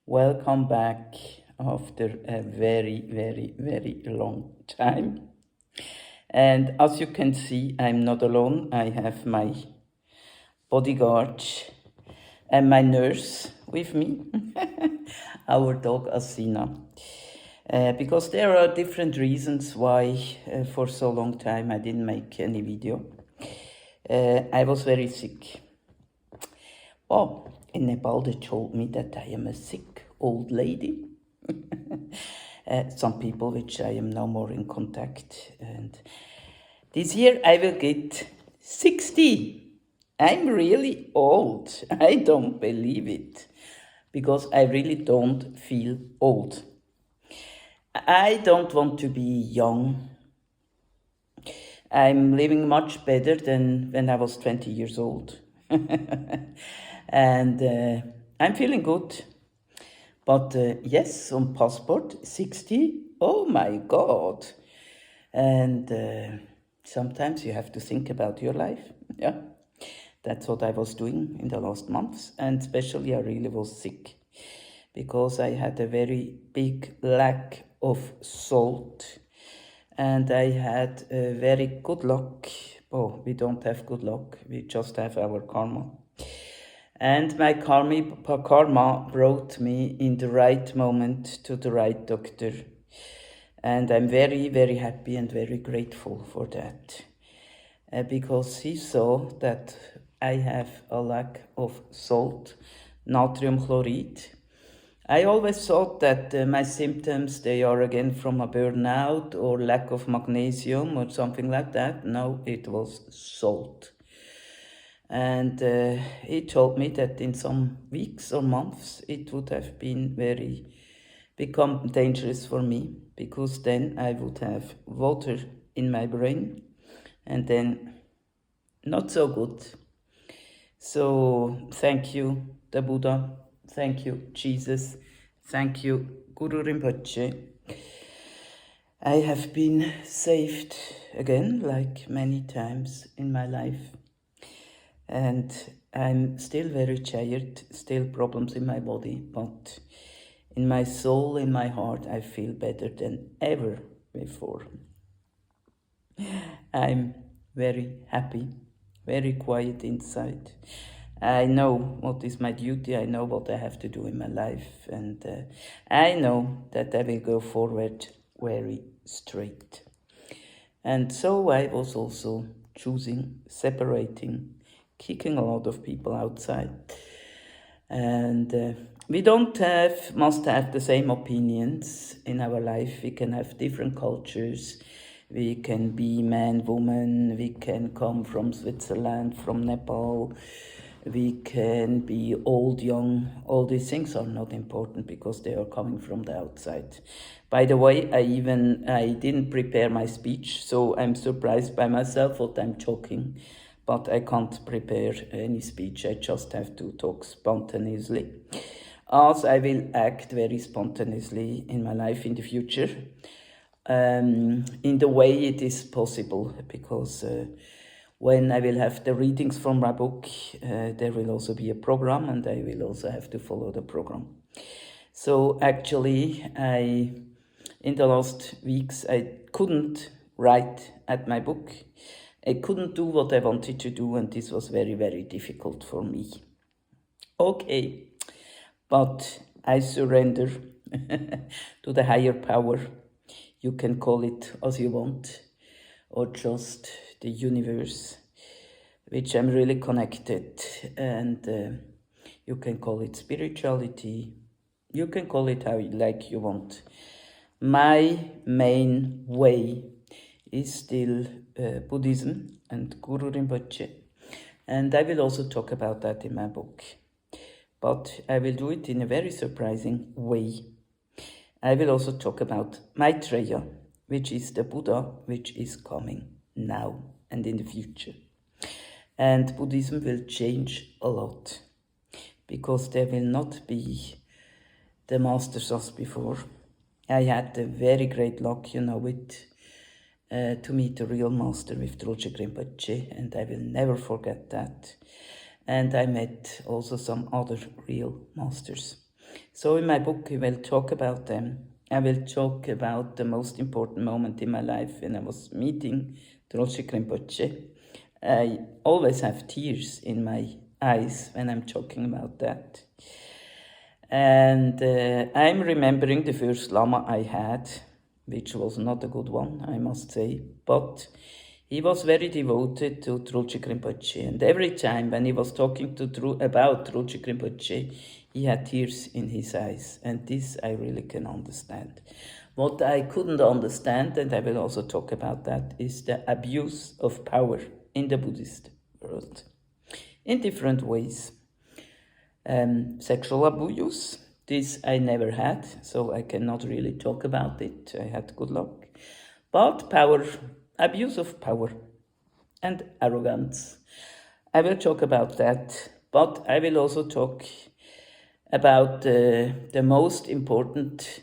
Welcome back after a very long time. And as you can see, I'm not alone. I have my bodyguard and my nurse with me, our dog Asina. Because there are different reasons why for so long time I didn't make any video. I was very sick. Oh, in Nepal they told me that I am a sick old lady. Some people which I am now more in contact. And this year I will get 60. I'm really old. I don't believe it. Because I really don't feel old. I don't want to be young. I'm living much better than when I was 20 years old. And I'm feeling good. But yes, on passport, 60. Oh my God. And sometimes you have to think about your life. Yeah. That's what I was doing in the last months. And especially I really was sick because I had a very big lack of salt. And I had a very good luck. Oh, we don't have good luck. We just have our karma. And my karma brought me in the right moment to the right doctor. And I'm very happy and very grateful for that. Because he saw that I have a lack of salt, natrium chloride. I always thought that my symptoms, they are again from a burnout or lack of magnesium or something like that. No, it was salt. And he told me that in some weeks or months it would have been become dangerous for me, because then I would have water in my brain and then not so good. So thank you, the Buddha. Thank you, Jesus. Thank you, Guru Rinpoche. I have been saved again, like many times in my life. And I'm still very tired, still problems in my body, but in my soul, in my heart, I feel better than ever before. I'm very happy, very quiet inside. I know what is my duty, I know what I have to do in my life, and I know that I will go forward very straight. And so I was also choosing, separating, kicking a lot of people outside. And we must have the same opinions in our life. We can have different cultures. We can be man, woman. We can come from Switzerland, from Nepal. We can be old, young. All these things are not important because they are coming from the outside. By the way, I didn't prepare my speech, so I'm surprised by myself what I'm talking. But I can't prepare any speech. I just have to talk spontaneously, as I will act very spontaneously in my life in the future, in the way it is possible, because when I will have the readings from my book, there will also be a program, and I will also have to follow the program. So actually, in the last weeks, I couldn't write at my book. I couldn't do what I wanted to do, and this was very difficult for me. Okay, but I surrender to the higher power. You can call it as you want, or just the universe, which I'm really connected, and you can call it spirituality. You can call it how you want. My main way is still Buddhism and Guru Rinpoche. And I will also talk about that in my book. But I will do it in a very surprising way. I will also talk about Maitreya, which is the Buddha, which is coming now and in the future. And Buddhism will change a lot, because there will not be the masters as before. I had the very great luck, to meet the real master with Drolje Rinpoche, and I will never forget that. And I met also some other real masters. So in my book, I will talk about them. I will talk about the most important moment in my life when I was meeting Trulce Rinpoche. I always have tears in my eyes when I'm talking about that. And I'm remembering the first Lama I had, which was not a good one, I must say, but he was very devoted to Trulce Rinpoche, and every time when he was talking about Trulce Rinpoche, he had tears in his eyes, and this I really can understand. What I couldn't understand, and I will also talk about that, is the abuse of power in the Buddhist world in different ways. Sexual abuse, this I never had, so I cannot really talk about it. I had good luck. But power, abuse of power and arrogance. I will talk about that, but I will also talk about the most important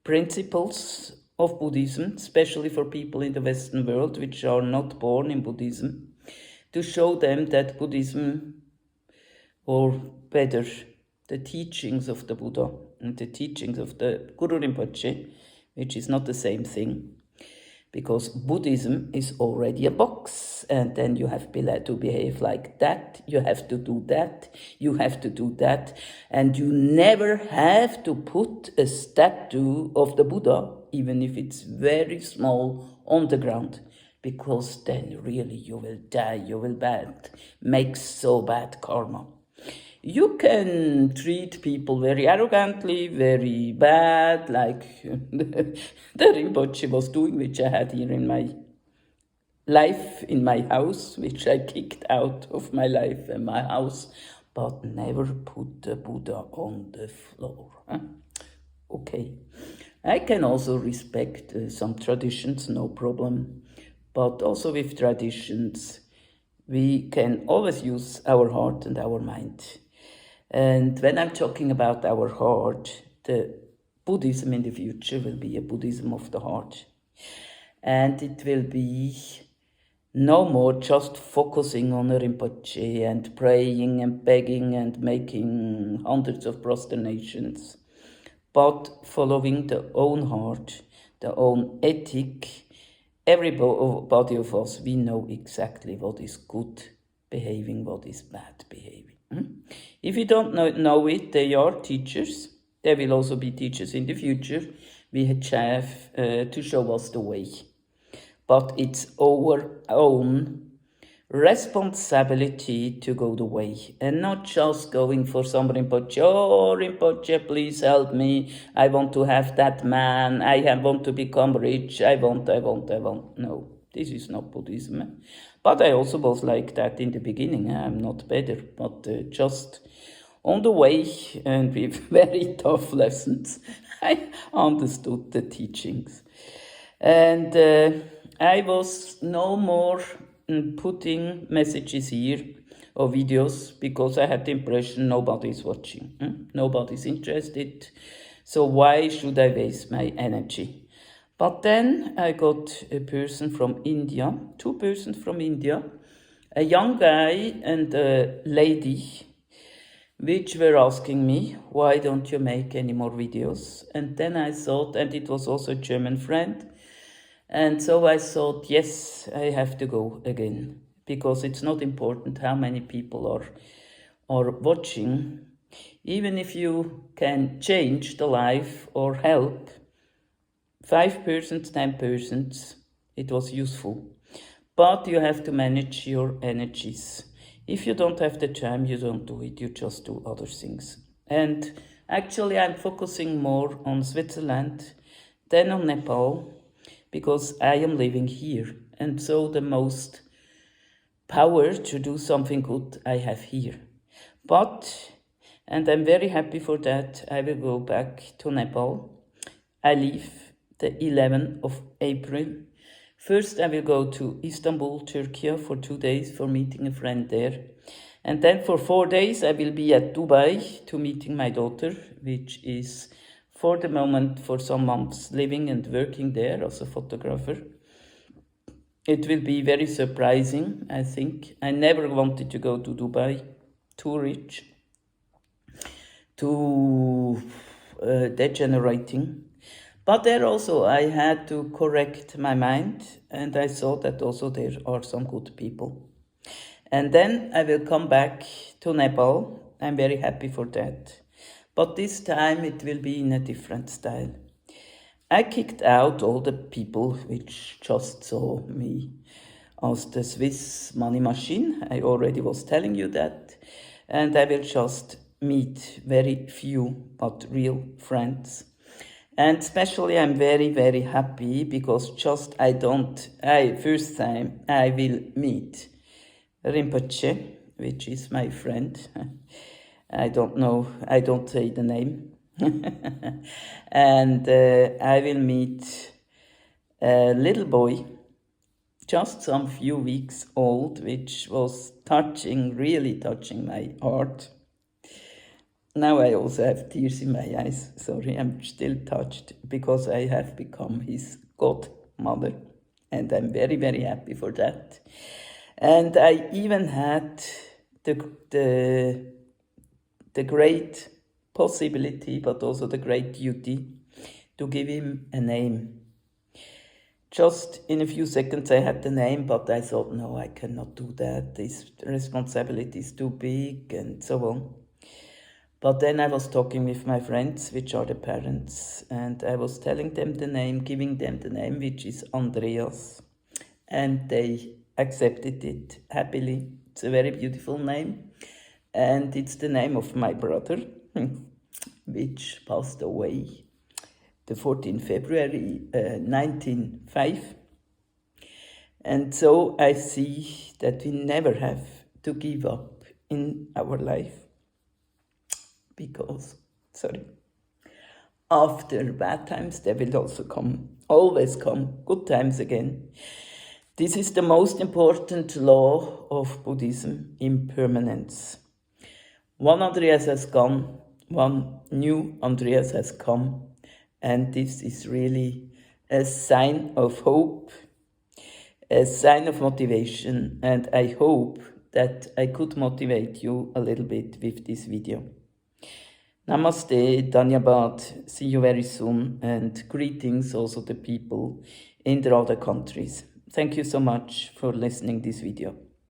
principles of Buddhism, especially for people in the Western world which are not born in Buddhism, to show them that Buddhism, or better, the teachings of the Buddha and the teachings of the Guru Rinpoche, which is not the same thing, because Buddhism is already a box, and then you have to behave like that, you have to do that, you have to do that, and you never have to put a statue of the Buddha, even if it's very small, on the ground, because then really you will die, you will make so bad karma. You can treat people very arrogantly, very bad, like the Rinpoche was doing, which I had here in my life, in my house, which I kicked out of my life and my house, but never put the Buddha on the floor. Huh? Okay. I can also respect some traditions, no problem, but also with traditions, we can always use our heart and our mind. And when I'm talking about our heart, the Buddhism in the future will be a Buddhism of the heart. And it will be no more just focusing on a Rinpoche and praying and begging and making hundreds of prosternations, but following the own heart, the own ethic. Everybody of us, we know exactly what is good behaving, what is bad behaving. If you don't know it, they are teachers. There will also be teachers in the future. We have to show us the way. But it's our own responsibility to go the way, and not just going for some Rinpoche. Oh, Rinpoche, please help me. I want to have that man. I want to become rich. I want. No, this is not Buddhism. But I also was like that in the beginning. I'm not better, but just on the way and with very tough lessons, I understood the teachings. And I was no more putting messages here or videos, because I had the impression nobody is watching. Nobody's interested. So why should I waste my energy? But then I got a person from India, two persons from India, a young guy and a lady, which were asking me, why don't you make any more videos? And then I thought, and it was also a German friend, and so I thought, yes, I have to go again, because it's not important how many people are watching. Even if you can change the life or help 5 persons, 10 persons, it was useful. But you have to manage your energies. If you don't have the time, you don't do it, you just do other things. And actually, I'm focusing more on Switzerland than on Nepal, because I am living here. And so the most power to do something good I have here. But, and I'm very happy for that, I will go back to Nepal. I leave the 11th of April. First, I will go to Istanbul, Turkey for 2 days for meeting a friend there. And then for 4 days, I will be at Dubai to meeting my daughter, which is for the moment for some months living and working there as a photographer. It will be very surprising, I think. I never wanted to go to Dubai, too rich, too degenerating. But there also I had to correct my mind, and I saw that also there are some good people. And then I will come back to Nepal. I'm very happy for that. But this time it will be in a different style. I kicked out all the people which just saw me as the Swiss money machine. I already was telling you that. And I will just meet very few but real friends. And especially I'm very, very happy because first time I will meet Rinpoche, which is my friend. I don't know, I don't say the name. And I will meet a little boy, just some few weeks old, which was really touching my heart. Now I also have tears in my eyes. Sorry, I'm still touched because I have become his godmother. And I'm very, very happy for that. And I even had the great possibility, but also the great duty to give him a name. Just in a few seconds I had the name, but I thought, no, I cannot do that. This responsibility is too big and so on. But then I was talking with my friends, which are the parents, and I was telling them the name, giving them the name, which is Andreas. And they accepted it happily. It's a very beautiful name. And it's the name of my brother, which passed away the 14th February 1905. And so I see that we never have to give up in our life. Because, after bad times, there will also always come good times again. This is the most important law of Buddhism, impermanence. One Andreas has gone, one new Andreas has come, and this is really a sign of hope, a sign of motivation, and I hope that I could motivate you a little bit with this video. Namaste, Dhanyabad, see you very soon, and greetings also to people in the other countries. Thank you so much for listening this video.